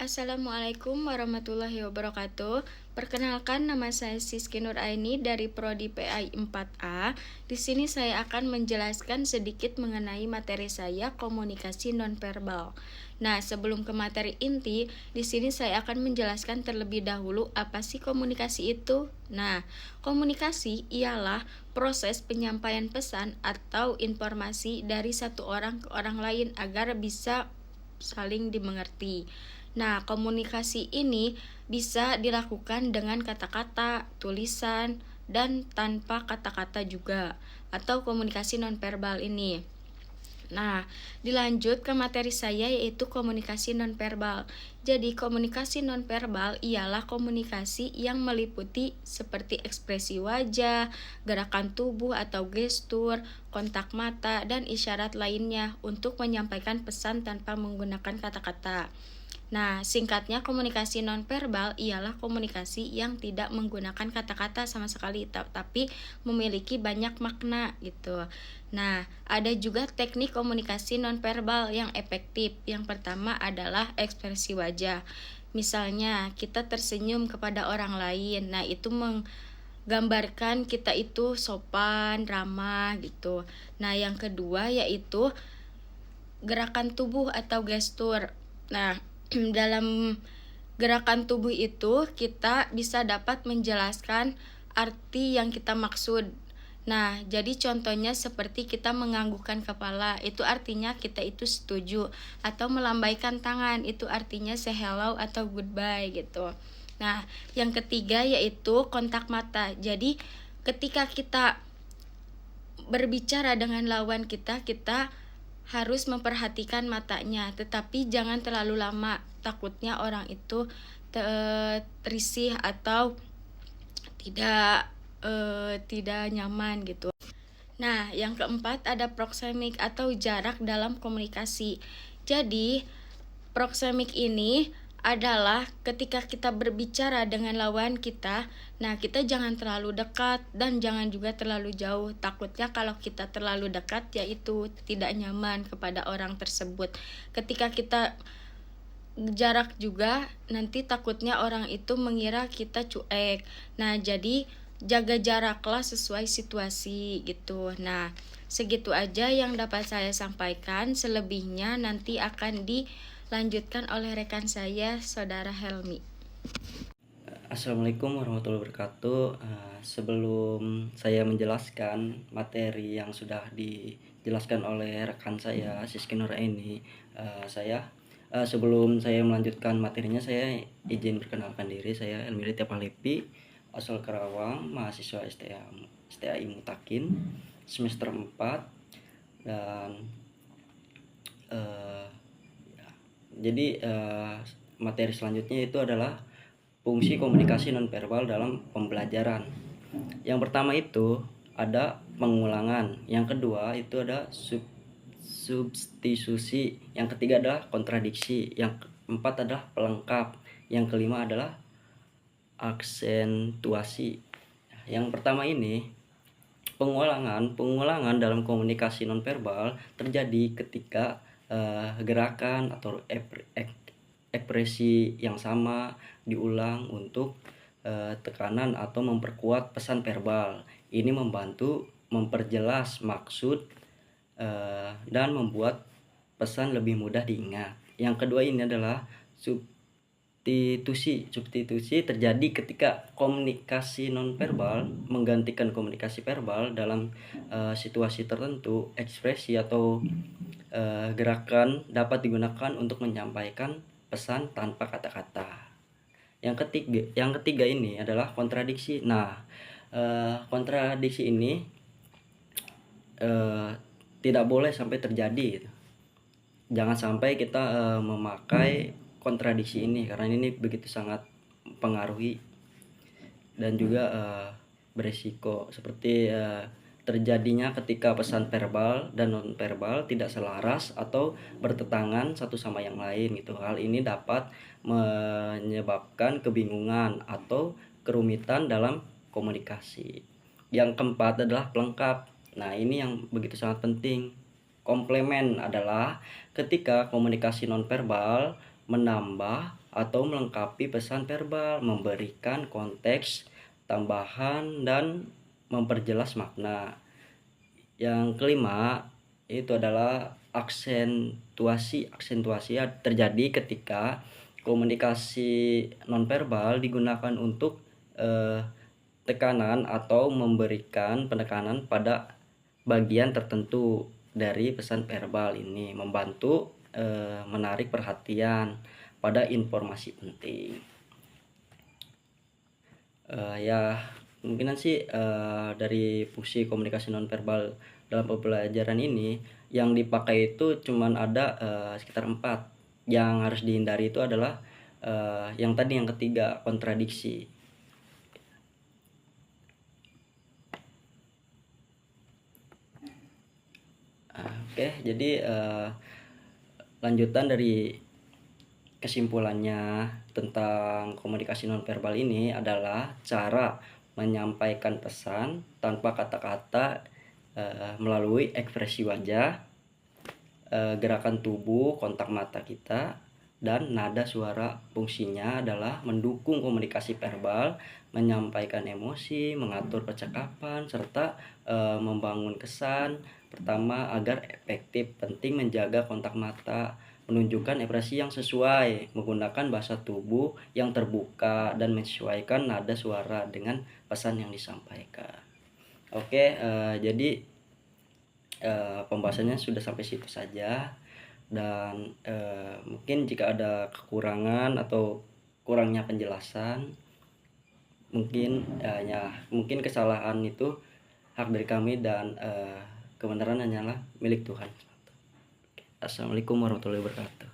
Assalamualaikum warahmatullahi wabarakatuh. Perkenalkan, nama saya Siski Nuraini dari Prodi PAI 4A. Di sini saya akan menjelaskan sedikit mengenai materi saya, komunikasi nonverbal. Nah, sebelum ke materi inti, di sini saya akan menjelaskan terlebih dahulu apa sih komunikasi itu. Nah, komunikasi ialah proses penyampaian pesan atau informasi dari satu orang ke orang lain agar bisa saling dimengerti. Nah, komunikasi ini bisa dilakukan dengan kata-kata, tulisan, dan tanpa kata-kata juga, atau komunikasi nonverbal ini. Nah, dilanjut ke materi saya, yaitu komunikasi nonverbal. Jadi, komunikasi nonverbal ialah komunikasi yang meliputi seperti ekspresi wajah, gerakan tubuh atau gestur, kontak mata, dan isyarat lainnya untuk menyampaikan pesan tanpa menggunakan kata-kata. Nah, singkatnya komunikasi nonverbal ialah komunikasi yang tidak menggunakan kata-kata sama sekali, tapi memiliki banyak makna gitu. Nah, ada juga teknik komunikasi nonverbal yang efektif. Yang pertama adalah ekspresi wajah. Misalnya, kita tersenyum kepada orang lain. Nah, itu menggambarkan kita itu sopan, ramah gitu. Nah, yang kedua yaitu gerakan tubuh atau gestur. Nah, dalam gerakan tubuh itu kita bisa dapat menjelaskan arti yang kita maksud. Nah, jadi contohnya seperti kita menganggukkan kepala, itu artinya kita itu setuju, atau melambaikan tangan, itu artinya say hello atau goodbye gitu. Nah, yang ketiga yaitu kontak mata. Jadi ketika kita berbicara dengan lawan kita harus memperhatikan matanya, tetapi jangan terlalu lama, takutnya orang itu risih atau tidak nyaman gitu. Nah, yang keempat ada proxemic atau jarak dalam komunikasi. Jadi, proxemic ini adalah ketika kita berbicara dengan lawan kita, nah kita jangan terlalu dekat dan jangan juga terlalu jauh. Takutnya kalau kita terlalu dekat yaitu tidak nyaman kepada orang tersebut. Ketika kita jarak juga, nanti takutnya orang itu mengira kita cuek. Nah, jadi jaga jaraklah sesuai situasi gitu. Nah, segitu aja yang dapat saya sampaikan. Selebihnya nanti akan dilanjutkan oleh rekan saya, Saudara Helmi. Assalamualaikum warahmatullahi wabarakatuh. Sebelum saya menjelaskan materi yang sudah dijelaskan oleh rekan saya, Siski Nuraini, sebelum saya melanjutkan materinya, saya izin perkenalkan diri. Saya Elmiri Tiapalepi, asal Karawang, mahasiswa STAI Mutakin, semester 4. Dan jadi materi selanjutnya itu adalah fungsi komunikasi nonverbal dalam pembelajaran. Yang pertama itu ada pengulangan, yang kedua itu ada substitusi, yang ketiga adalah kontradiksi, yang keempat adalah pelengkap, yang kelima adalah aksentuasi. Yang pertama ini pengulangan dalam komunikasi nonverbal terjadi ketika gerakan atau ekspresi yang sama diulang untuk tekanan atau memperkuat pesan verbal. Ini membantu memperjelas maksud dan membuat pesan lebih mudah diingat. Yang kedua ini adalah substitusi. Substitusi terjadi ketika komunikasi nonverbal menggantikan komunikasi verbal dalam situasi tertentu. Ekspresi atau gerakan dapat digunakan untuk menyampaikan pesan tanpa kata-kata. Yang ketiga ini adalah kontradiksi. Nah, kontradiksi ini tidak boleh sampai terjadi. jangan sampai kita memakai kontradiksi ini, karena ini begitu sangat mempengaruhi dan juga beresiko seperti terjadinya ketika pesan verbal dan non verbal tidak selaras atau bertentangan satu sama yang lain gitu. Hal ini dapat menyebabkan kebingungan atau kerumitan dalam komunikasi. Yang keempat adalah pelengkap. Nah, ini yang begitu sangat penting. Komplemen adalah ketika komunikasi nonverbal menambah atau melengkapi pesan verbal, memberikan konteks tambahan dan memperjelas makna. Yang kelima itu adalah aksentuasi. Aksentuasi terjadi ketika komunikasi nonverbal digunakan untuk tekanan atau memberikan penekanan pada bagian tertentu dari pesan verbal ini, membantu menarik perhatian pada informasi penting. Ya kemungkinan sih dari fungsi komunikasi nonverbal dalam pembelajaran ini yang dipakai itu cuman ada sekitar 4. Yang harus dihindari itu adalah yang tadi, yang ketiga, kontradiksi. Oke, jadi lanjutan dari kesimpulannya tentang komunikasi nonverbal ini adalah cara menyampaikan pesan tanpa kata-kata melalui ekspresi wajah, gerakan tubuh, kontak mata kita, dan nada suara. Fungsinya adalah mendukung komunikasi verbal, menyampaikan emosi, mengatur percakapan, serta membangun kesan. Pertama, agar efektif, penting menjaga kontak mata, menunjukkan ekspresi yang sesuai, menggunakan bahasa tubuh yang terbuka, dan menyesuaikan nada suara dengan pesan yang disampaikan. Oke, jadi pembahasannya sudah sampai situ saja, dan mungkin jika ada kekurangan atau kurangnya penjelasan, mungkin mungkin kesalahan itu hak dari kami, dan kebenaran hanyalah milik Tuhan. Assalamualaikum warahmatullahi wabarakatuh.